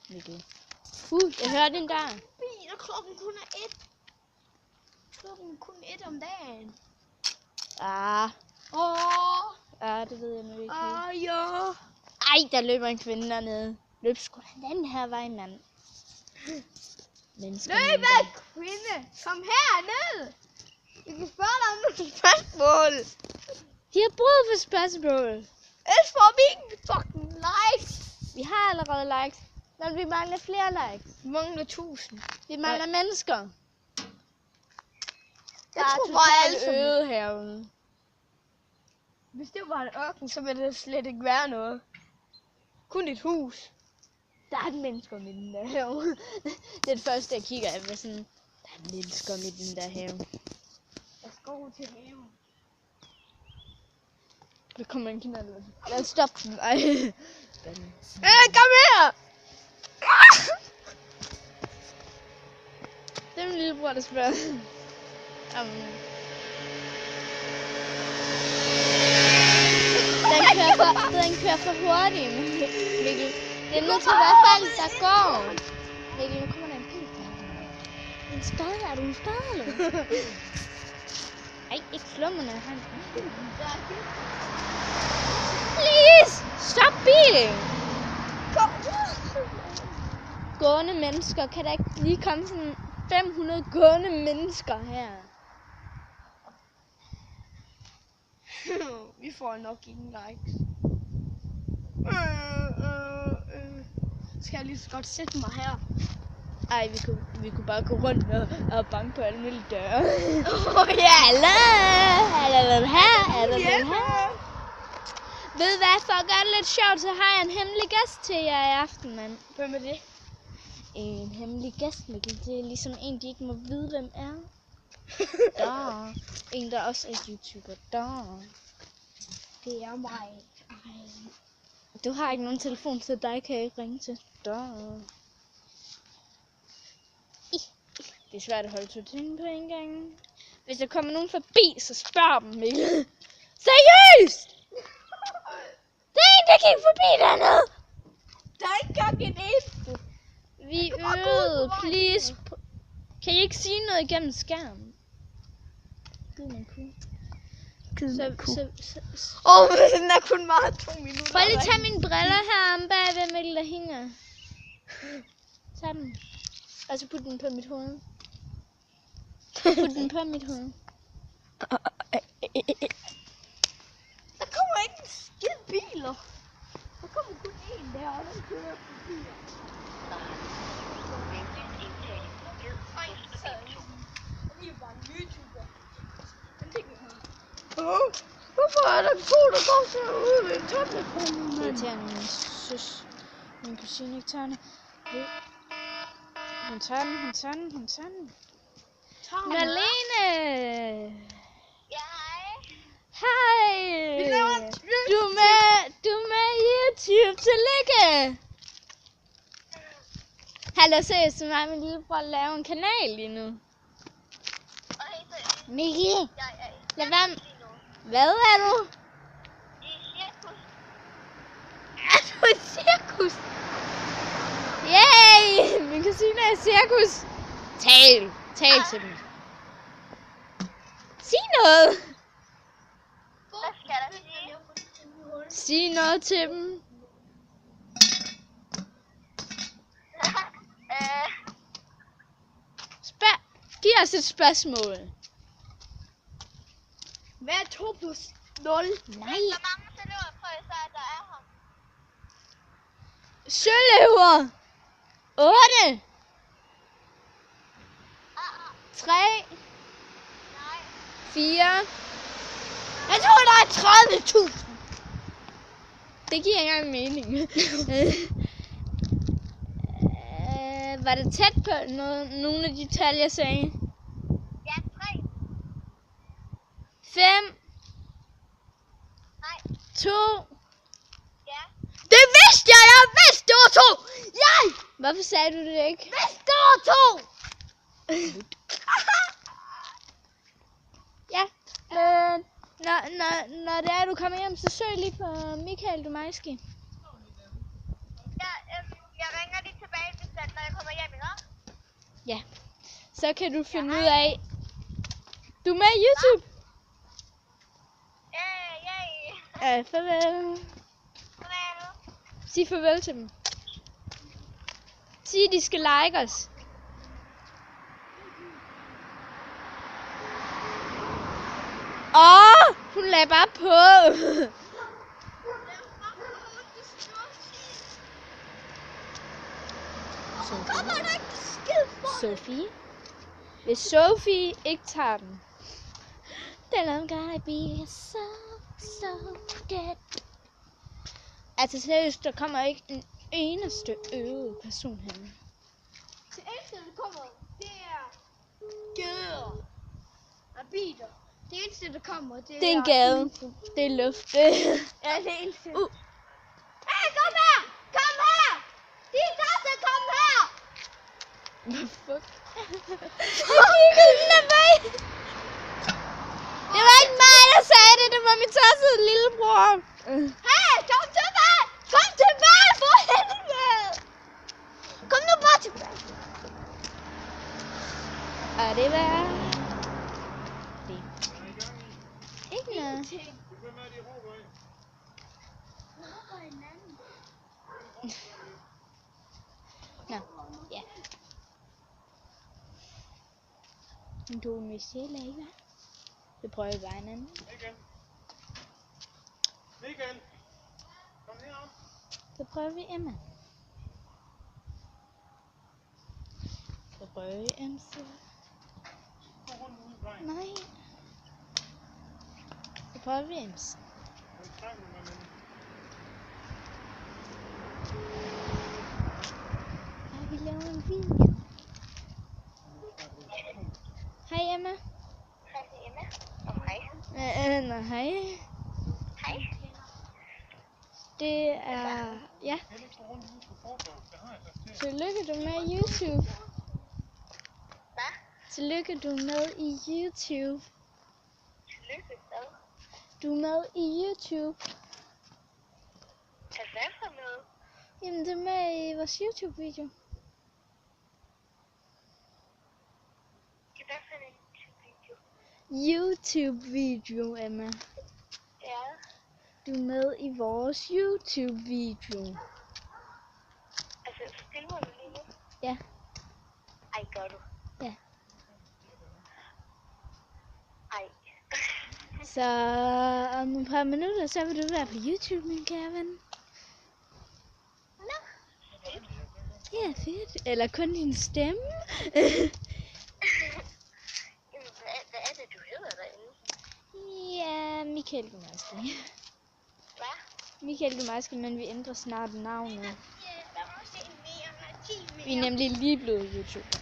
Mikkel. Jeg hørte den der. Bil, og klokken kun er 1. Klokken kun 1 om dagen. Det ved jeg nu ikke. Ja. Ej, der løber en kvinde dernede. Løb sgu da den her vej, mand. Løb væk, kvinde. Kom herned. Vi kan spørge dig om nogle spørgsmål. De har brug for spørgsmål. Ellers får vi ikke fucking likes. Vi har allerede likes, men vi mangler flere likes. Vi mangler 1000. Vi mangler mennesker. Jeg tror bare alle som øde herude. Hvis det var en ørken, så ville det slet ikke være noget. Kun et hus. Der er mennesker midt i den der have. Det er det første, jeg kigger af. Sådan, der er mennesker midt i den der have. Jeg skal gå til haven. Der kommer en knald. Lad os stoppe den. Ej. Kom her! Det er min lillebror, der spørger. Den kører for hurtigt, Mikkel. Det er nødt til at være fald, der går. Mikkel, nu kommer der en bil. En spade, er du en spade, eller? Ej, ikke slå mig, når jeg har en bil. Please, stop bilen. Kom. Gående mennesker, kan der ikke lige komme sådan 500 gående mennesker her? Vi får nok ingen likes. Skal jeg lige så godt sætte mig her? Ej, vi kunne bare gå rundt og banke på alle mulige døre. Ja. Hallo, den her, den her. Ved hvad, for at gøre det lidt sjovt, så har jeg en hemmelig gæst til jer i aften, mand. Hvem er det? En hemmelig gæst, Mikkel. Det er ligesom en, de ikke må vide, hvem er. Der. En, der også er YouTuber. Der. Det er mig. Du har ikke nogen telefon, så dig kan jeg ikke ringe til. Der. Det er svært at holde 2 ting på en gang. Hvis der kommer nogen forbi, så spørg dem, Mikkel. Seriøst! Det er en, der gik forbi dernede. Der er ikke gang en eneste. Vi øvede, please. Kan I ikke sige noget igennem skærmen? Gid man kunne. Den er kun meget 2 minutter. Prøv lige at tage mine briller her om bagved, Mikkel, der hænger. Tag dem. Og så put den på mit hoved. Put den på mit hoved. Der kommer ikke en skid biler. Der kommer kun én der, og den kører forbi. Vi er bare en YouTuber. Hvorfor er der 2, der går så ud ved en telefon? Det irriterende, min kusine ikke tager den. Hun tager den. Marlene! Ja, hej! Vi laver en Du er med i YouTube, tillykke! Hallo, seriøst, så mig og min lillebror laver en kanal lige nu. Mikkel! Lad være. Hvad er du? I cirkus. Er du i cirkus? Yay! Min kusine er i cirkus. Tal til dem. Sig noget. Hvad skal der sige? Sig noget til dem. Giv os et spørgsmål. Hvad er 2 plus 0? Nej. Hvor mange søløverprøvelser er der af ham? Søløver. 8. 3. Nej. 4. Jeg tror, der er 30.000. Det giver ikke engang mening. Var det tæt på nogle af de tal, jeg sagde? Ja, 3. 5. Nej. 2. Ja. Det vidste jeg! Jeg vidste, det var 2! Hvorfor sagde du det ikke? Vidste, det var 2! Ja, men Når det er, du kommer hjem, så søg lige på Michael Dumajski. Jeg ringer lige tilbage, når jeg kommer hjem, ikke? Ja. Så kan du finde ud af... Du er med i YouTube? Ja, farvel. Sig farvel til dem. Sig, de skal like os. Hun lagde bare på. Sofie. Hvis Sofie ikke tager den. Then I'm gonna be so dead. Altså seriøst, der kommer ikke en eneste øvet person her. Det eneste, der kommer, det er geder og biler. Det eneste, der kommer, det er... Det er en gade. Det er luft. Ja, det eneste. Hey, kom her! Kom her! Din tasse, kom her! Hvad fuck? Han kiggede den af mig. Det var ikke mig, der sagde det. Det var min tossede lillebror. Hey, kom tilbage! Kom tilbage, for helvede! Kom nu bare tilbage. Og det var... det. Ikke noget. Nå, ja. Men du er med sjæl, ikke hvad? Så prøver vi bare en anden. Michael, kom herop. Så prøver vi Emma. Så prøver vi MC. Nej. Så prøver vi MC. Vi laver en video. Hej Emma. Hej Emma. Og hej. Hej. Hej. Det er... ja. Tillykke du med i YouTube. Hvad? Tillykke du med i YouTube. Tillykke hvad? Du er med i YouTube. Hvad for noget? Jamen du er med i vores YouTube-video. Hvad for en video? YouTube-video, Emma. Ja. Du er med i vores YouTube-video. Altså, filmer du lige nu? Ja. Ej, gør du? Ja. Ej. Så om et par minutter, så vil du være på YouTube, min kære ven. Nå. Ja, fedt. Eller kun din stemme. Hvad er det, du hedder derinde? Ja, Michael Dumajski. Hvad? Michael Dumajski, men vi ændrer snart navnet. Der var også en mere, 10 mere. Vi er nemlig lige blevet YouTuber.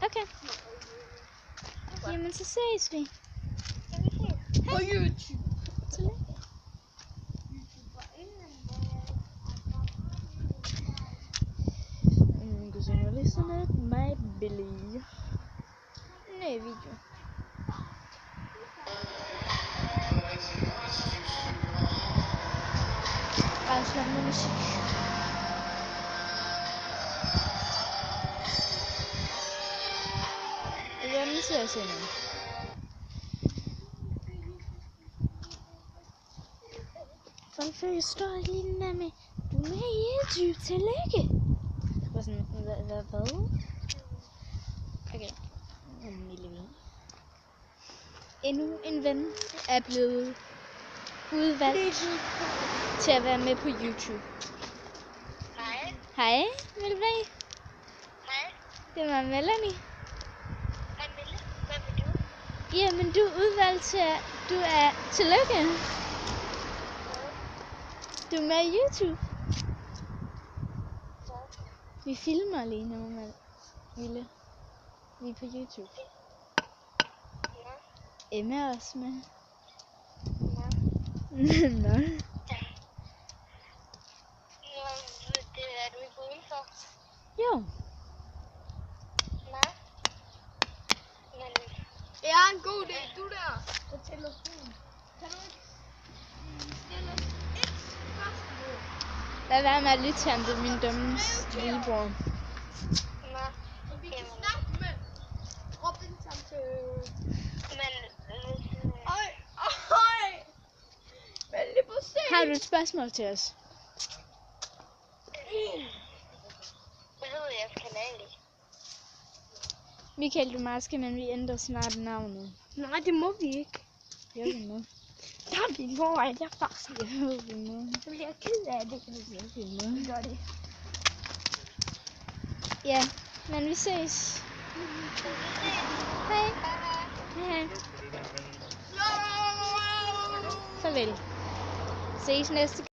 Okay. Jamen, så ses vi. På YouTube. Tillykke. Così non li sono mai belli. Ne video. Alsam musik. Hvem ser sig nu? Folk står lige der med, du er med i YouTube, tillykke. Og sådan, hvad? Okay, en lille ven. Endnu en ven er blevet udvalgt til at være med på YouTube. Hej. Hej, Melvej. Hej. Det var Melanie. Hej Mille. Hvad vil du? Jamen, du er udvalgt til at... Du er... Tillykke. Du er med i YouTube. Vi filmer lige nu, Mille. Vi er på YouTube. Ja. Emma er også med. Ja. Nå. Det er du ikke udenfor. Jo. god idé, du der på telefonen. Kan du ikke stille os et spørgsmål? Lad være med at lytte til ham, det er min dumme lillebror. Og vi kan snakke med Robinson til... Øj. Men lige på se. Har du et spørgsmål til os? Michael Dumarski, men vi ændrer snart navnet. Nej, det må vi ikke. Jo, vi må. Der er vi foran, jeg faktisk. Jo, vi må. Så bliver jeg ked af det. Jo, vi må. Vi gør det. Ja, men vi ses. Hej. Hej. Farvel. Ses næste gang.